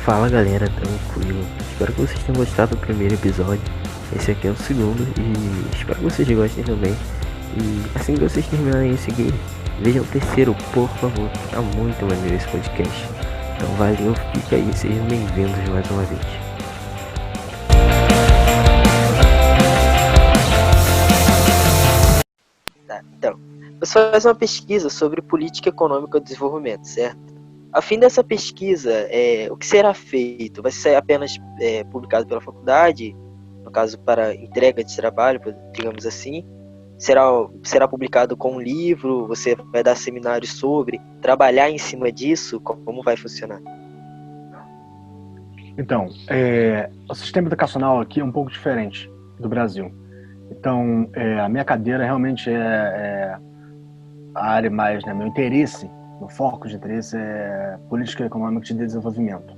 Fala galera, tranquilo. Espero que vocês tenham gostado do primeiro episódio. Esse aqui é o segundo e espero que vocês gostem também. E assim que vocês terminarem esse aqui, vejam o terceiro, por favor. Tá muito maneiro esse podcast. Então valeu, fica aí, sejam bem-vindos mais uma vez. Tá, então, você faz uma pesquisa sobre política econômica do desenvolvimento, certo? A fim dessa pesquisa, o que será feito? Vai ser apenas publicado pela faculdade, no caso para entrega de trabalho, digamos assim? Será publicado com um livro? Você vai dar seminários sobre? Trabalhar em cima disso? Como vai funcionar? Então, o sistema educacional aqui é um pouco diferente do Brasil. Então, a minha cadeira realmente é a área mais, né, meu interesse, meu foco de interesse é política econômica de desenvolvimento.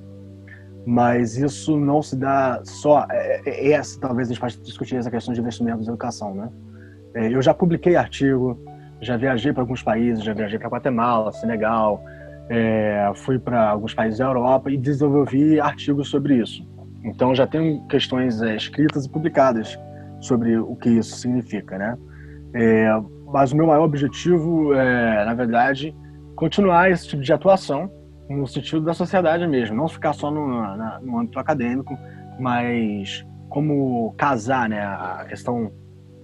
Mas isso não se dá só... talvez a gente possa discutir essa questão de investimento em educação, né? Eu já publiquei artigo, já viajei para alguns países, já viajei para Guatemala, Senegal, fui para alguns países da Europa e desenvolvi artigos sobre isso. Então já tenho questões escritas e publicadas sobre o que isso significa, né? Mas o meu maior objetivo é, na verdade, continuar esse tipo de atuação no sentido da sociedade mesmo, não ficar só no âmbito acadêmico, mas como casar, né, a questão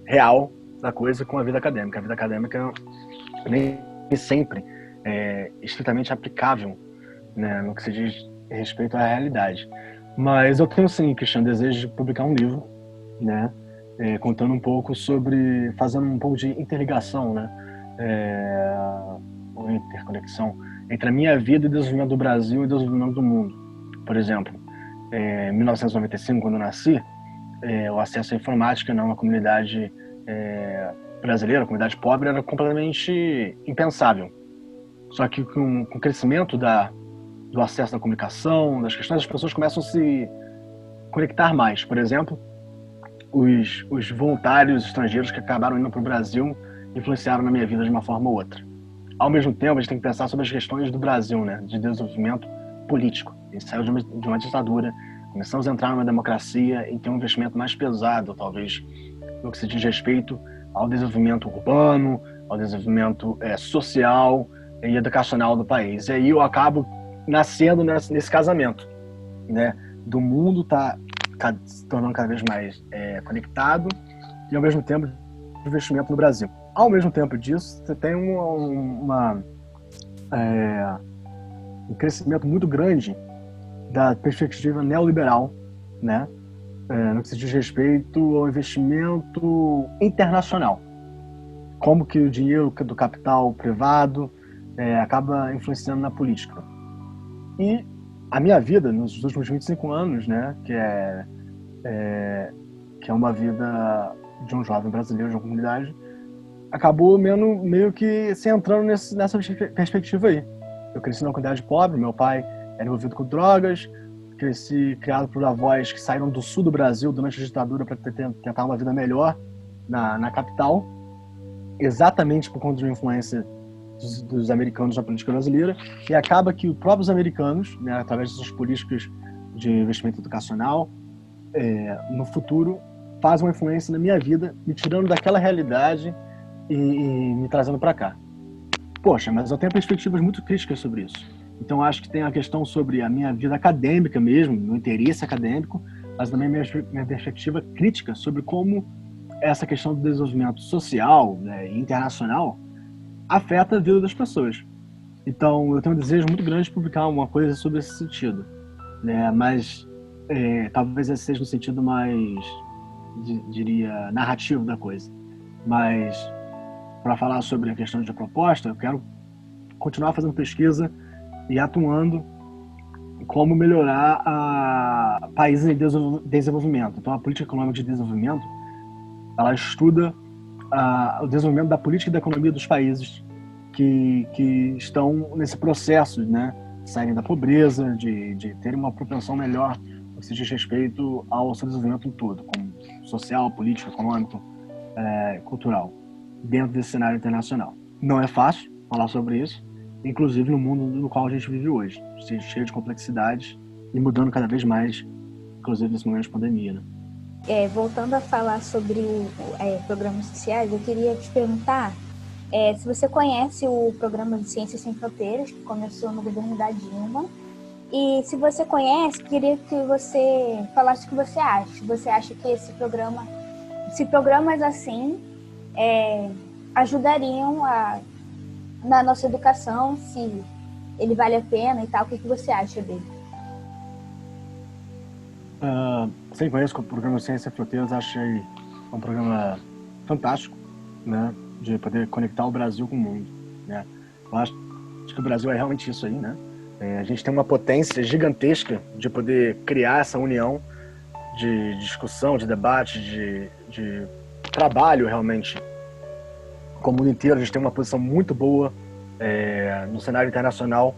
real da coisa com a vida acadêmica. A vida acadêmica nem sempre é estritamente aplicável, né, no que se diz respeito à realidade. Mas eu tenho sim, Cristian, desejo de publicar um livro, né, contando um pouco sobre, fazendo um pouco de interligação, né, ou interconexão entre a minha vida e o desenvolvimento do Brasil e o desenvolvimento do mundo. Por exemplo, em 1995, quando eu nasci, o acesso à informática numa comunidade brasileira, comunidade pobre, era completamente impensável. Só que com o crescimento do acesso à comunicação, das questões, as pessoas começam a se conectar mais. Por exemplo, os voluntários estrangeiros que acabaram indo para o Brasil influenciaram na minha vida de uma forma ou outra. Ao mesmo tempo, a gente tem que pensar sobre as questões do Brasil, né, de desenvolvimento político. A gente saiu de uma ditadura, começamos a entrar numa democracia e ter um investimento mais pesado, talvez, no que se diz respeito ao desenvolvimento urbano, ao desenvolvimento social e educacional do país. E aí eu acabo nascendo nesse casamento, né, do mundo tá se tornando cada vez mais conectado e, ao mesmo tempo, investimento no Brasil. Ao mesmo tempo disso, você tem um crescimento muito grande da perspectiva neoliberal, né, no que se diz respeito ao investimento internacional. Como que o dinheiro do capital privado acaba influenciando na política. E a minha vida, nos últimos 25 anos, né, que é uma vida de um jovem brasileiro, de uma comunidade, acabou meio que se entrando nessa perspectiva aí. Eu cresci numa comunidade pobre, meu pai era envolvido com drogas, cresci criado por avós que saíram do sul do Brasil durante a ditadura para tentar uma vida melhor na capital, exatamente por conta de uma influência dos americanos na política brasileira, e acaba que os próprios americanos, né, através dessas políticas de investimento educacional, no futuro, fazem uma influência na minha vida, me tirando daquela realidade e me trazendo para cá. Poxa, mas eu tenho perspectivas muito críticas sobre isso. Então acho que tem a questão sobre a minha vida acadêmica mesmo, meu interesse acadêmico, mas também minha perspectiva crítica sobre como essa questão do desenvolvimento social, né, e internacional afeta a vida das pessoas. Então eu tenho um desejo muito grande de publicar uma coisa sobre esse sentido, né, mas talvez esse seja um sentido mais, diria, narrativo da coisa. Mas para falar sobre a questão de proposta, eu quero continuar fazendo pesquisa e atuando como melhorar países em desenvolvimento. Então, a política econômica de desenvolvimento, ela estuda o desenvolvimento da política e da economia dos países que estão nesse processo, né, de saírem da pobreza, de terem uma propensão melhor no que se diz respeito ao seu desenvolvimento todo, como social, político, econômico, cultural, dentro desse cenário internacional. Não é fácil falar sobre isso, inclusive no mundo no qual a gente vive hoje, cheio de complexidades e mudando cada vez mais, inclusive nesse momento de pandemia, né? Voltando a falar sobre programas sociais, eu queria te perguntar se você conhece o programa de Ciências Sem Fronteiras, que começou no governo da Dilma, e se você conhece, queria que você falasse o que você acha. Se você acha que se programas assim ajudariam na nossa educação, se ele vale a pena e tal, o que você acha dele? Sim, conheço o programa Ciência Sem Fronteiras, achei um programa fantástico, né, de poder conectar o Brasil com o mundo, né? Eu acho que o Brasil é realmente isso aí, né? A gente tem uma potência gigantesca de poder criar essa união de discussão, de debate, de trabalho realmente com o mundo inteiro. A gente tem uma posição muito boa no cenário internacional,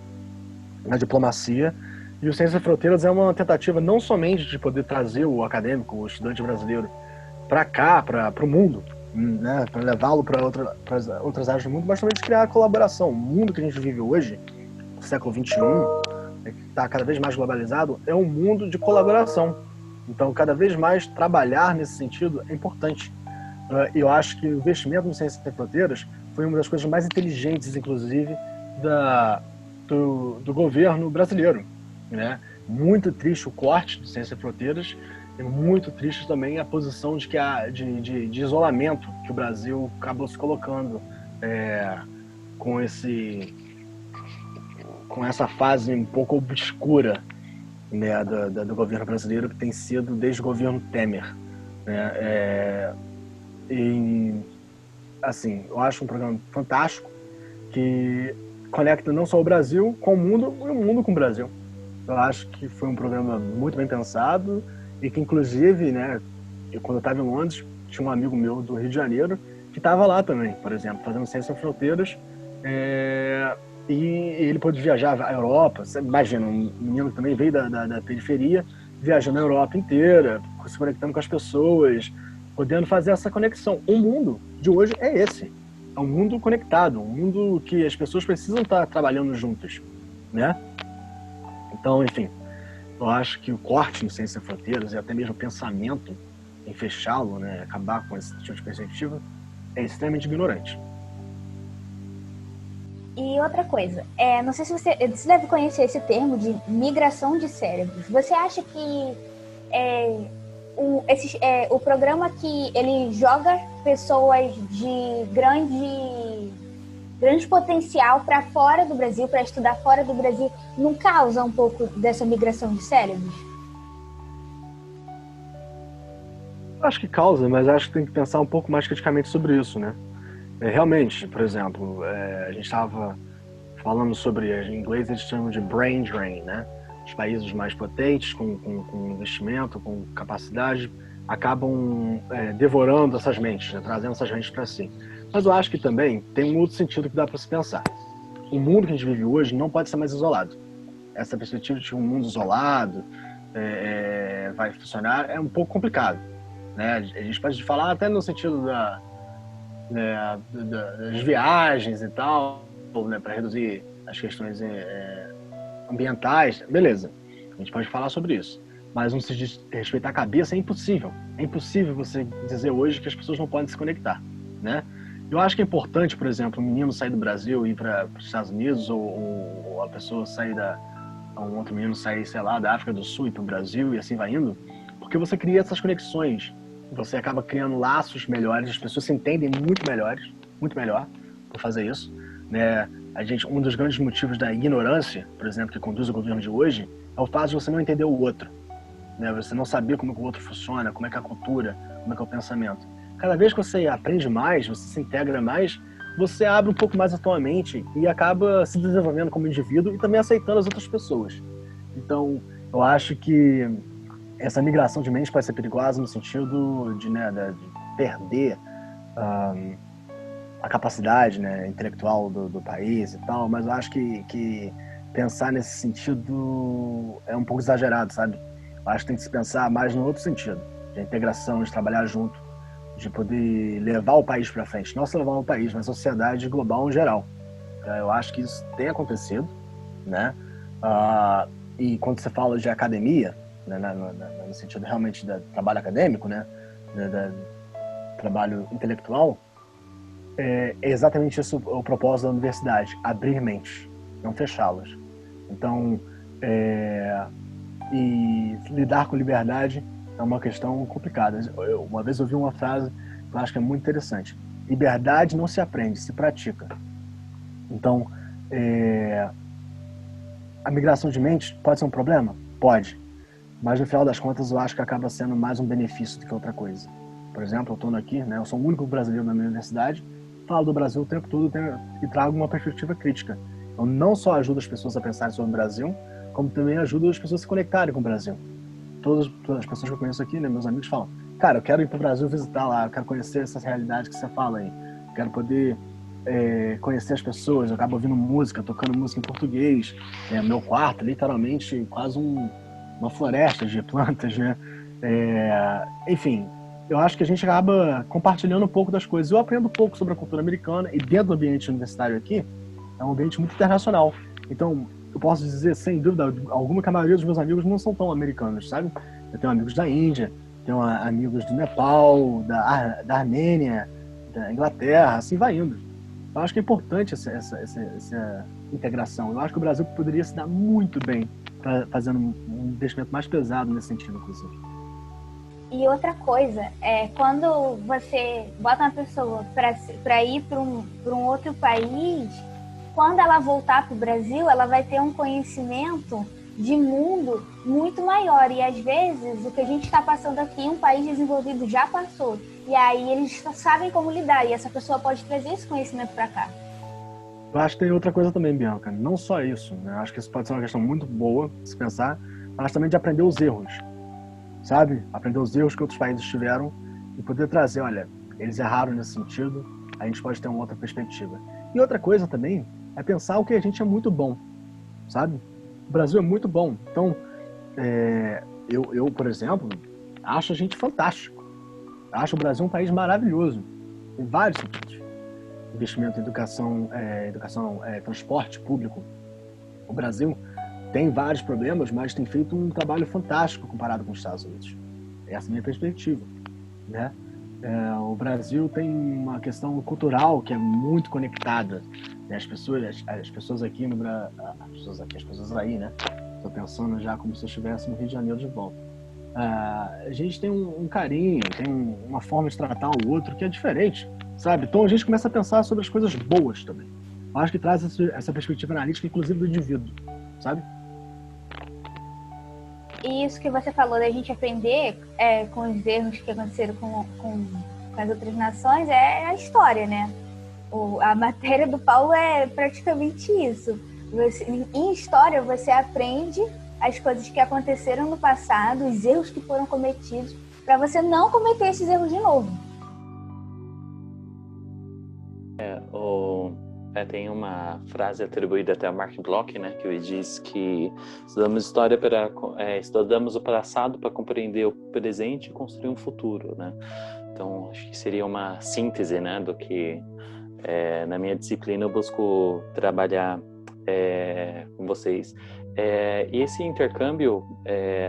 na diplomacia. E o Ciências Sem Fronteiras é uma tentativa não somente de poder trazer o acadêmico, o estudante brasileiro, para cá, para o mundo, né, para levá-lo para outras áreas do mundo, mas também de criar a colaboração. O mundo que a gente vive hoje, no século XXI, que está cada vez mais globalizado, é um mundo de colaboração. Então, cada vez mais trabalhar nesse sentido é importante. E eu acho que o investimento no Ciências Sem Fronteiras foi uma das coisas mais inteligentes, inclusive, do governo brasileiro, né? Muito triste o corte do Ciências Sem Fronteiras e muito triste também a posição de isolamento que o Brasil acabou se colocando com essa fase um pouco obscura, né, do governo brasileiro, que tem sido desde o governo Temer, né? E assim, eu acho um programa fantástico que conecta não só o Brasil com o mundo e o mundo com o Brasil. Eu acho que foi um programa muito bem pensado e que, inclusive, né, quando eu estava em Londres, tinha um amigo meu do Rio de Janeiro que estava lá também, por exemplo, fazendo Ciências Sem Fronteiras, e ele pôde viajar à Europa. Você imagina, um menino que também veio da periferia, viajando a Europa inteira, se conectando com as pessoas, podendo fazer essa conexão. O mundo de hoje é esse. É um mundo conectado, um mundo que as pessoas precisam estar trabalhando juntas, né? Então, enfim, eu acho que o corte no Ciências Sem Fronteiras e até mesmo o pensamento em fechá-lo, né, acabar com esse tipo de perspectiva, é extremamente ignorante. E outra coisa, não sei se você deve conhecer esse termo de migração de cérebros. Você acha que o programa que ele joga pessoas de grande potencial para fora do Brasil, para estudar fora do Brasil, não causa um pouco dessa migração de cérebros? Acho que causa, mas acho que tem que pensar um pouco mais criticamente sobre isso, né? Realmente, por exemplo, a gente estava falando sobre, em inglês eles chamam de brain drain, né? Os países mais potentes, com investimento, com capacidade, acabam devorando essas mentes, né? Trazendo essas mentes para si. Mas eu acho que também tem um outro sentido que dá para se pensar. O mundo que a gente vive hoje não pode ser mais isolado. Essa perspectiva de um mundo isolado vai funcionar é um pouco complicado, né? A gente pode falar até no sentido das viagens e tal, né, para reduzir as questões ambientais, beleza. A gente pode falar sobre isso. Mas não se diz respeitar a cabeça, é impossível. É impossível você dizer hoje que as pessoas não podem se conectar, né? Eu acho que é importante, por exemplo, um menino sair do Brasil e ir para os Estados Unidos, ou a pessoa um outro menino sair, sei lá, da África do Sul e para o Brasil, e assim vai indo, porque você cria essas conexões, você acaba criando laços melhores, as pessoas se entendem muito melhor por fazer isso, né? Um dos grandes motivos da ignorância, por exemplo, que conduz o governo de hoje, é o fato de você não entender o outro, né? Você não saber como é que o outro funciona, como é que é a cultura, como é que é o pensamento. Cada vez que você aprende mais, você se integra mais, você abre um pouco mais a tua mente e acaba se desenvolvendo como indivíduo e também aceitando as outras pessoas. Então, eu acho que essa migração de mente pode ser perigosa no sentido de perder a capacidade, né, intelectual do país e tal, mas eu acho que pensar nesse sentido é um pouco exagerado, sabe? Eu acho que tem que se pensar mais no outro sentido, de integração, de trabalhar junto, de poder levar o país para frente, não só levar o país, mas a sociedade global em geral. Eu acho que isso tem acontecido, né? e quando você fala de academia, né, no sentido realmente do trabalho acadêmico, né, trabalho intelectual, é exatamente isso o propósito da universidade: abrir mentes, não fechá-las. Então, e lidar com liberdade é uma questão complicada. Uma vez eu ouvi uma frase que eu acho que é muito interessante: liberdade não se aprende, se pratica. Então, a migração de mentes pode ser um problema? Pode. Mas, no final das contas, eu acho que acaba sendo mais um benefício do que outra coisa. Por exemplo, eu estou aqui, né, eu sou o único brasileiro na minha universidade, falo do Brasil o tempo todo e trago uma perspectiva crítica. Eu não só ajudo as pessoas a pensarem sobre o Brasil, como também ajudo as pessoas a se conectarem com o Brasil. Todas as pessoas que eu conheço aqui, né, meus amigos, falam: cara, eu quero ir para o Brasil visitar lá, eu quero conhecer essas realidades que você fala aí, eu quero poder conhecer as pessoas. Eu acabo ouvindo música, tocando música em português, meu quarto, literalmente, quase uma floresta de plantas, né? Enfim, eu acho que a gente acaba compartilhando um pouco das coisas. Eu aprendo um pouco sobre a cultura americana, e dentro do ambiente universitário aqui, é um ambiente muito internacional. Então, eu posso dizer, sem dúvida alguma, que a maioria dos meus amigos não são tão americanos, sabe? Eu tenho amigos da Índia, tenho amigos do Nepal, da Armênia, da Inglaterra, assim vai indo. Eu acho que é importante essa integração. Eu acho que o Brasil poderia se dar muito bem fazendo um investimento mais pesado nesse sentido, inclusive. E outra coisa, quando você bota uma pessoa para ir para um outro país, quando ela voltar para o Brasil, ela vai ter um conhecimento de mundo muito maior. E às vezes o que a gente está passando aqui, um país desenvolvido já passou. E aí eles sabem como lidar, e essa pessoa pode trazer esse conhecimento para cá. Eu acho que tem outra coisa também, Bianca. Não só isso, né? Eu acho que isso pode ser uma questão muito boa de se pensar, mas também de aprender os erros, sabe? Aprender os erros que outros países tiveram e poder trazer: olha, eles erraram nesse sentido, a gente pode ter uma outra perspectiva. E outra coisa também é pensar o que a gente é muito bom, sabe? O Brasil é muito bom. Então, eu, por exemplo, acho a gente fantástico. Acho o Brasil um país maravilhoso, em vários sentidos. Investimento em educação, transporte público. O Brasil tem vários problemas, mas tem feito um trabalho fantástico comparado com os Estados Unidos. Essa é a minha perspectiva, né? O Brasil tem uma questão cultural que é muito conectada, né? As pessoas aqui no Brasil, as pessoas aí, né? Estou pensando já como se eu estivesse no Rio de Janeiro de volta. A gente tem um carinho, tem uma forma de tratar o outro que é diferente, sabe? Então a gente começa a pensar sobre as coisas boas também. Eu acho que traz essa perspectiva analítica, inclusive do indivíduo, sabe? E isso que você falou da gente aprender com os erros que aconteceram com as outras nações é a história, né? A matéria do Paulo é praticamente isso. Em história, você aprende as coisas que aconteceram no passado, os erros que foram cometidos, para você não cometer esses erros de novo. Tem uma frase atribuída até a Mark Bloch, né, que ele diz que estudamos o passado para compreender o presente e construir um futuro, né? Então, acho que seria uma síntese, né, do que na minha disciplina eu busco trabalhar com vocês. E esse intercâmbio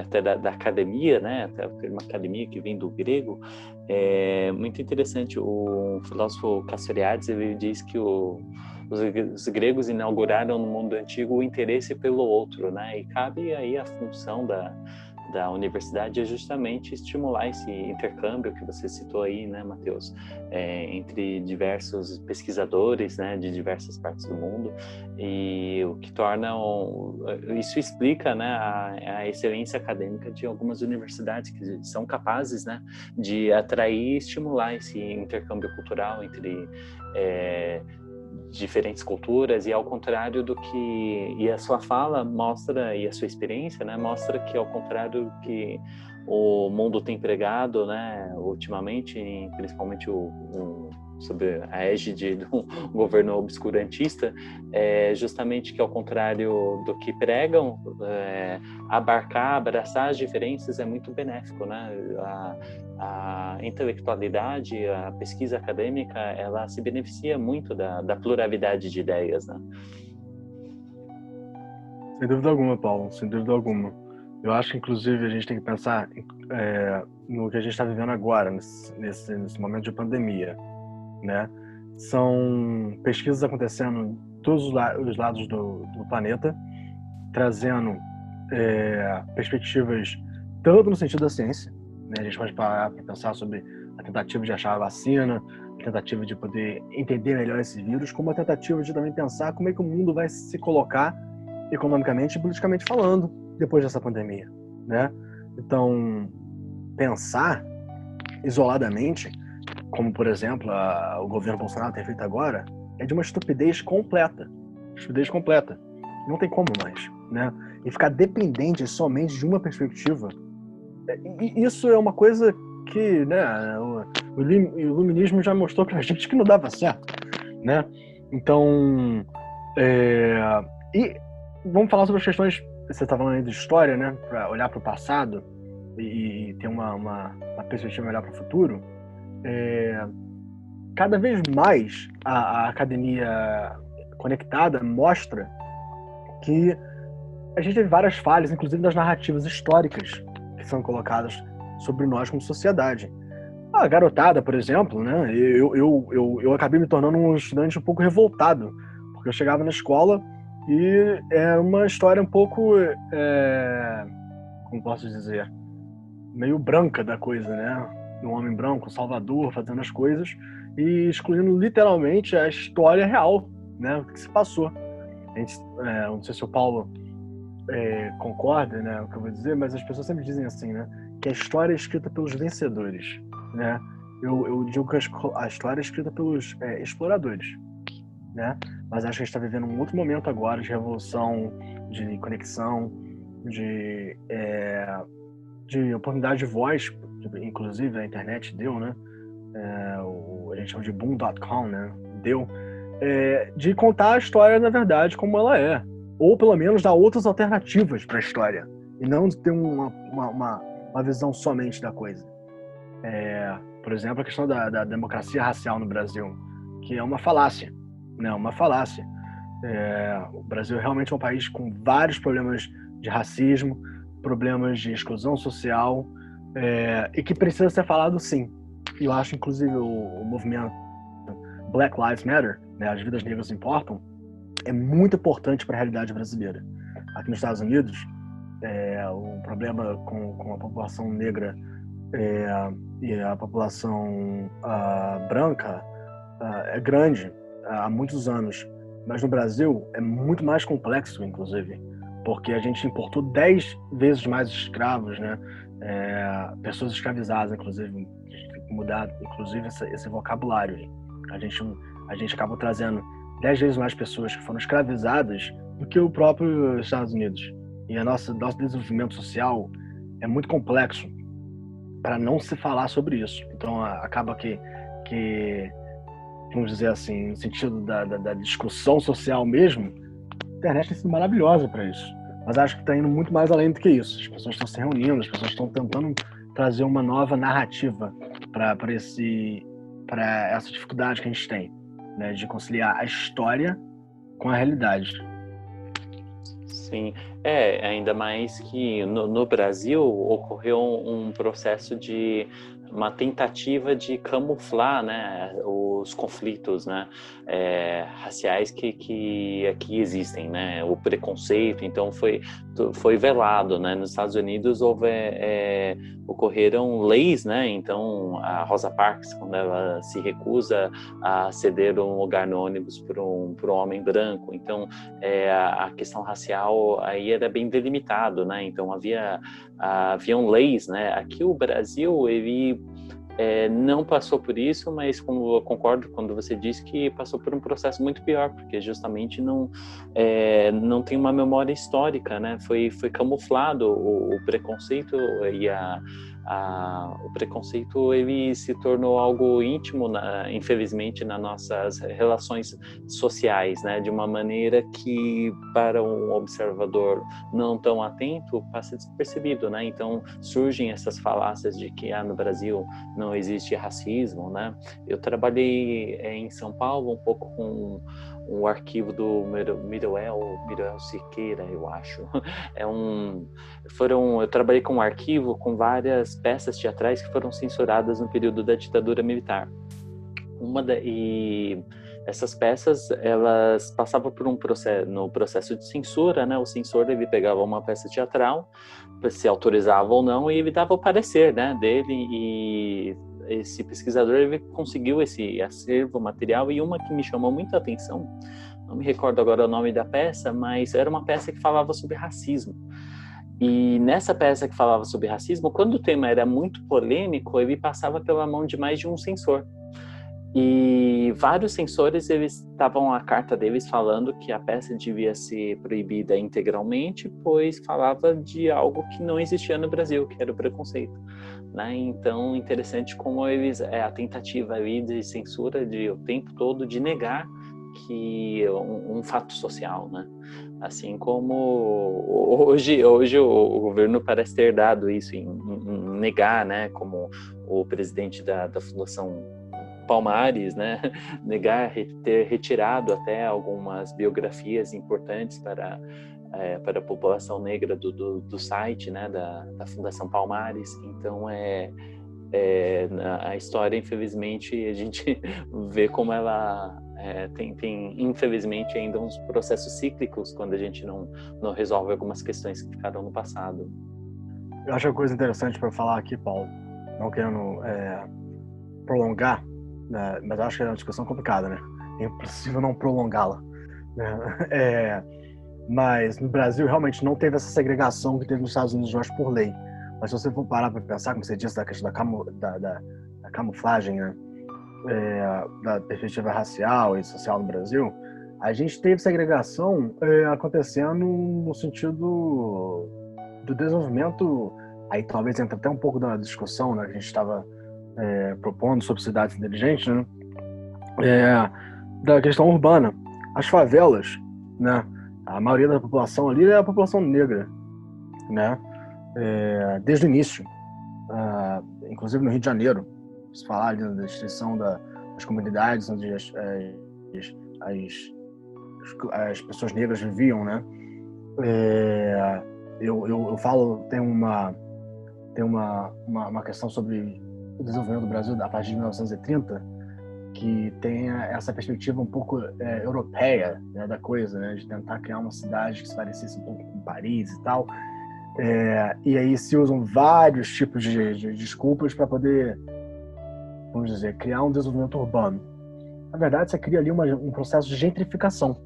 até da academia, né, até o termo academia que vem do grego, é muito interessante. O filósofo Castoriadis, ele diz que os gregos inauguraram no mundo antigo o interesse pelo outro, né, e cabe aí a função da universidade é justamente estimular esse intercâmbio que você citou aí, né, Matheus, entre diversos pesquisadores, né, de diversas partes do mundo, e o que torna isso explica, né, a excelência acadêmica de algumas universidades que são capazes, né, de atrair e estimular esse intercâmbio cultural entre diferentes culturas, e ao contrário do que a sua fala mostra, e a sua experiência, né, mostra que ao contrário do que o mundo tem pregado, né, ultimamente, principalmente sob a égide do governo obscurantista, justamente que ao contrário do que pregam, abraçar as diferenças é muito benéfico, né? A intelectualidade, a pesquisa acadêmica, ela se beneficia muito da pluralidade de ideias, né? Sem dúvida alguma, Paulo, sem dúvida alguma. Eu acho que, inclusive, a gente tem que pensar no que a gente está vivendo agora, nesse momento de pandemia, né? São pesquisas acontecendo em todos os lados do planeta, trazendo perspectivas tanto no sentido da ciência, né? A gente pode parar para pensar sobre a tentativa de achar a vacina, a tentativa de poder entender melhor esse vírus, como a tentativa de também pensar como é que o mundo vai se colocar economicamente e politicamente falando depois dessa pandemia, né? Então, pensar isoladamente, como por exemplo o governo Bolsonaro tem feito agora, é de uma estupidez completa. Estupidez completa. Não tem como mais, né? E ficar dependente somente de uma perspectiva, isso é uma coisa que, né, o iluminismo já mostrou pra gente que não dava certo, né? Então, e vamos falar sobre as questões, você está falando aí de história, né? Para olhar para o passado e ter uma perspectiva melhor para o futuro. Cada vez mais a academia conectada mostra que a gente teve várias falhas, inclusive das narrativas históricas que são colocadas sobre nós como sociedade. A garotada, por exemplo, né? Eu acabei me tornando um estudante um pouco revoltado, porque eu chegava na escola e era uma história um pouco, como posso dizer, meio branca da coisa, né? Um homem branco, Salvador, fazendo as coisas e excluindo literalmente a história real, né? O que se passou. A gente, não sei se o Paulo concorda, né, o que eu vou dizer, mas as pessoas sempre dizem assim, né? Que a história é escrita pelos vencedores, né? Eu digo que a história é escrita pelos exploradores, né? Mas acho que a gente está vivendo um outro momento agora de revolução, de conexão, de oportunidade de voz, inclusive a internet deu, né? A gente chama de boom.com, né? Deu, de contar a história na verdade como ela é, ou pelo menos dar outras alternativas para a história e não ter uma visão somente da coisa. Por exemplo, a questão da democracia racial no Brasil, que é uma falácia, né? Uma falácia. O Brasil realmente é um país com vários problemas de racismo, problemas de exclusão social, e que precisa ser falado sim. E eu acho, inclusive, o movimento Black Lives Matter, né? As vidas negras importam, é muito importante para a realidade brasileira. Aqui nos Estados Unidos, o problema com a população negra e a população branca é grande há muitos anos, mas no Brasil é muito mais complexo, inclusive, porque a gente importou 10 vezes mais escravos, né? Pessoas escravizadas, inclusive. A gente tem que mudar, inclusive, esse vocabulário. A gente acabou trazendo 10 vezes mais pessoas que foram escravizadas do que o próprio Estados Unidos. E nosso desenvolvimento social é muito complexo para não se falar sobre isso. Então, acaba que vamos dizer assim, no sentido da discussão social mesmo, a internet tem sido maravilhosa para isso. Mas acho que está indo muito mais além do que isso. As pessoas estão se reunindo, as pessoas estão tentando trazer uma nova narrativa para essa dificuldade que a gente tem, né, de conciliar a história com a realidade. Sim, ainda mais que no Brasil ocorreu um processo de uma tentativa de camuflar, né, os conflitos, né, raciais que aqui existem, né, o preconceito. Então foi velado, né. Nos Estados Unidos ocorreram leis, né. Então a Rosa Parks, quando ela se recusa a ceder um lugar no ônibus para um homem branco, então a questão racial aí era bem delimitado, né. Então haviam leis, né. Aqui o Brasil, ele não passou por isso, mas como eu concordo quando você disse que passou por um processo muito pior, porque justamente não tem uma memória histórica, né? Foi camuflado o preconceito e o preconceito ele se tornou algo íntimo, infelizmente, nas nossas relações sociais, né? De uma maneira que, para um observador não tão atento, passa despercebido, né? Então, surgem essas falácias de que no Brasil não existe racismo, né? Eu trabalhei em São Paulo um pouco com o arquivo do Miroel Siqueira, eu acho. Eu trabalhei com um arquivo com várias peças teatrais que foram censuradas no período da ditadura militar. E essas peças, elas passavam por no processo de censura, né? O censor, ele pegava uma peça teatral, se autorizava ou não, e ele dava o parecer, né, dele, e esse pesquisador, ele conseguiu esse acervo material, e uma que me chamou muito a atenção, não me recordo agora o nome da peça, mas era uma peça que falava sobre racismo. E nessa peça que falava sobre racismo, quando o tema era muito polêmico, ele passava pela mão de mais de um censor. E vários censores, eles estavam a carta deles falando que a peça devia ser proibida integralmente, pois falava de algo que não existia no Brasil, que era o preconceito, né? Então, interessante como eles, a tentativa ali de censura o tempo todo de negar que um fato social, né? Assim como hoje o governo parece ter dado isso em negar, né? Como o presidente da Fundação Palmares, né? Negar, ter retirado até algumas biografias importantes para a população negra do site, né? Da Fundação Palmares. Então, a história, infelizmente, a gente vê como ela tem infelizmente ainda uns processos cíclicos quando a gente não resolve algumas questões que ficaram no passado. Eu acho uma coisa interessante para falar aqui, Paulo, não querendo prolongar, né, mas acho que é uma discussão complicada, né? É impossível não prolongá-la, né? Mas no Brasil realmente não teve essa segregação que teve nos Estados Unidos, eu acho, por lei. Mas se você for parar para pensar, como você disse, da questão da camuflagem, né? Da perspectiva racial e social no Brasil, a gente teve segregação acontecendo no sentido do desenvolvimento, aí talvez entre até um pouco da discussão, né, que a gente estava propondo sobre cidades inteligentes, né? Da questão urbana. As favelas, né? A maioria da população ali é a população negra, né? Desde o início, inclusive no Rio de Janeiro, se falar da destruição das comunidades onde as pessoas negras viviam, né? Eu falo, tem uma questão sobre o desenvolvimento do Brasil a partir de 1930, que tem essa perspectiva um pouco europeia, né, da coisa, né, de tentar criar uma cidade que se parecesse um pouco com Paris e tal. E aí se usam vários tipos de desculpas para poder, vamos dizer, criar um desenvolvimento urbano. Na verdade, você cria ali um processo de gentrificação,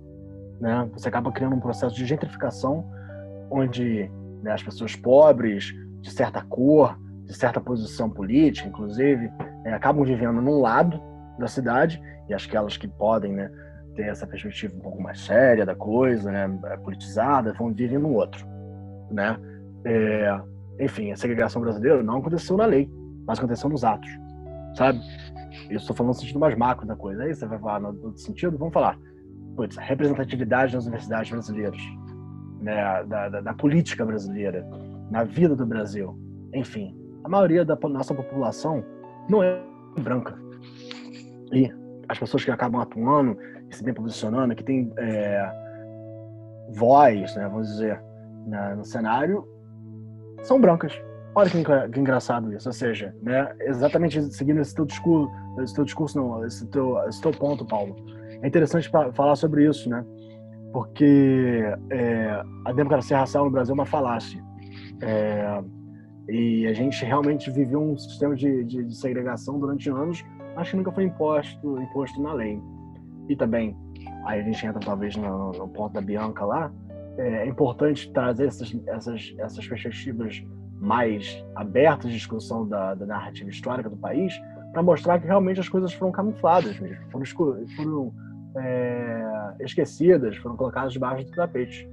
né? Você acaba criando um processo de gentrificação onde, né, as pessoas pobres, de certa cor, de certa posição política, inclusive, acabam vivendo num lado da cidade, e aquelas que podem, né, ter essa perspectiva um pouco mais séria da coisa, né, politizada, vão viver no outro, né? Enfim, a segregação brasileira não aconteceu na lei, mas aconteceu nos atos, sabe? Eu estou falando no sentido mais macro da coisa. Aí você vai falar no outro sentido, vamos falar, a representatividade das universidades brasileiras, né, da política brasileira, na vida do Brasil. Enfim, a maioria da nossa população não é branca. E as pessoas que acabam atuando e se bem posicionando, que tem voz, né, vamos dizer, no cenário, são brancas. Olha que engraçado isso. Ou seja, né, exatamente seguindo esse teu discurso, não, esse teu ponto, Paulo. É interessante falar sobre isso, né? Porque a democracia racial no Brasil é uma falácia. E a gente realmente viveu um sistema de segregação durante anos, mas que nunca foi imposto na lei. E também, aí a gente entra talvez no ponto da Bianca lá, é importante trazer essas perspectivas mais abertas de discussão da narrativa histórica do país, para mostrar que realmente as coisas foram camufladas mesmo, foram esquecidas, foram colocadas debaixo do tapete.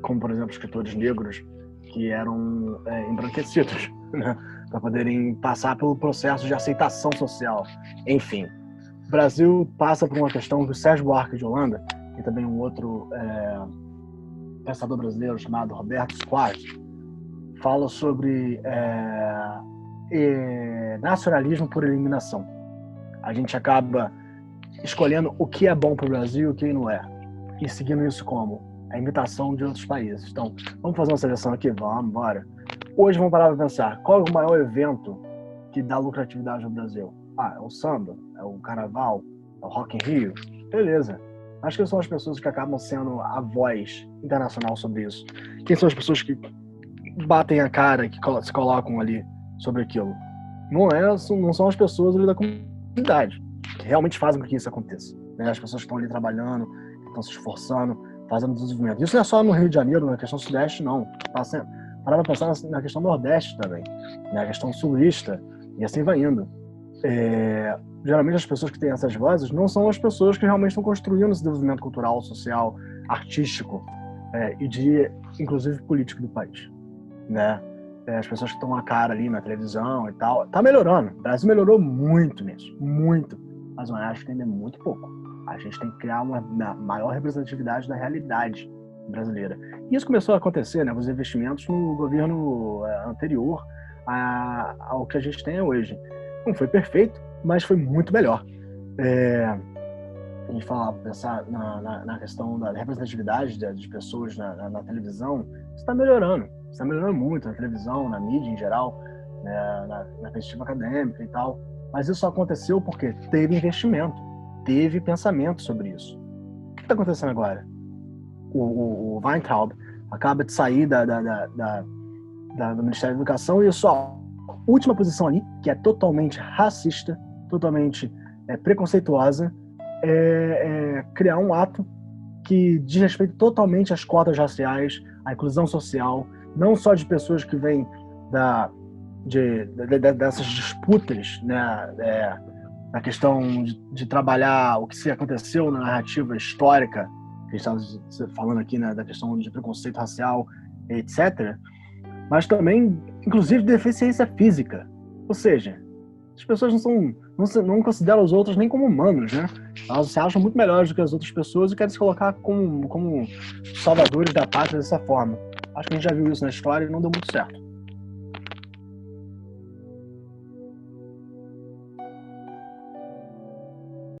Como, por exemplo, escritores negros que eram embranquecidos, né? Para poderem passar pelo processo de aceitação social. Enfim, o Brasil passa por uma questão que o Sérgio Buarque de Holanda, e também um outro pensador brasileiro chamado Roberto Squart, fala sobre nacionalismo por eliminação. A gente acaba escolhendo o que é bom para o Brasil e o que não é, e seguindo isso como a imitação de outros países. Então, vamos fazer uma seleção aqui? Vamos, bora. Hoje vamos parar para pensar, qual é o maior evento que dá lucratividade no Brasil? É o samba? É o carnaval? É o Rock in Rio? Beleza. Acho que são as pessoas que acabam sendo a voz internacional sobre isso. Quem são as pessoas que batem a cara, que se colocam ali sobre aquilo? Não são as pessoas ali da comunidade que realmente fazem com que isso aconteça, né? As pessoas que estão ali trabalhando, que estão se esforçando, fazendo desenvolvimento. Isso não é só no Rio de Janeiro, na questão sudeste, não. Parar para pensar na questão nordeste também, na questão sulista, e assim vai indo. Geralmente as pessoas que têm essas vozes não são as pessoas que realmente estão construindo esse desenvolvimento cultural, social, artístico e inclusive político do país, né? As pessoas que estão a cara ali na televisão e tal, tá melhorando. O Brasil melhorou muito nisso, muito, mas eu acho que ainda é muito pouco. A gente tem que criar uma maior representatividade da realidade brasileira. E isso começou a acontecer, né, com os investimentos no governo anterior ao que a gente tem hoje. Não foi perfeito, mas foi muito melhor. A gente pensar na questão da representatividade de pessoas na televisão, isso está melhorando. Está melhorando muito na televisão, na mídia em geral, né, na perspectiva acadêmica e tal. Mas isso só aconteceu porque teve investimento, teve pensamento sobre isso. O que está acontecendo agora? O Weintraub acaba de sair do Ministério da Educação e a sua última posição ali, que é totalmente racista, totalmente preconceituosa, criar um ato que diz respeito totalmente às cotas raciais, à inclusão social, não só de pessoas que vêm dessas disputas, né, na questão de trabalhar o que se aconteceu na narrativa histórica, que a gente está falando aqui, né, da questão de preconceito racial, etc., mas também, inclusive, de deficiência física. Ou seja, as pessoas não consideram os outros nem como humanos, né? Elas se acham muito melhores do que as outras pessoas e querem se colocar como salvadores da pátria dessa forma. Acho que a gente já viu isso na história e não deu muito certo.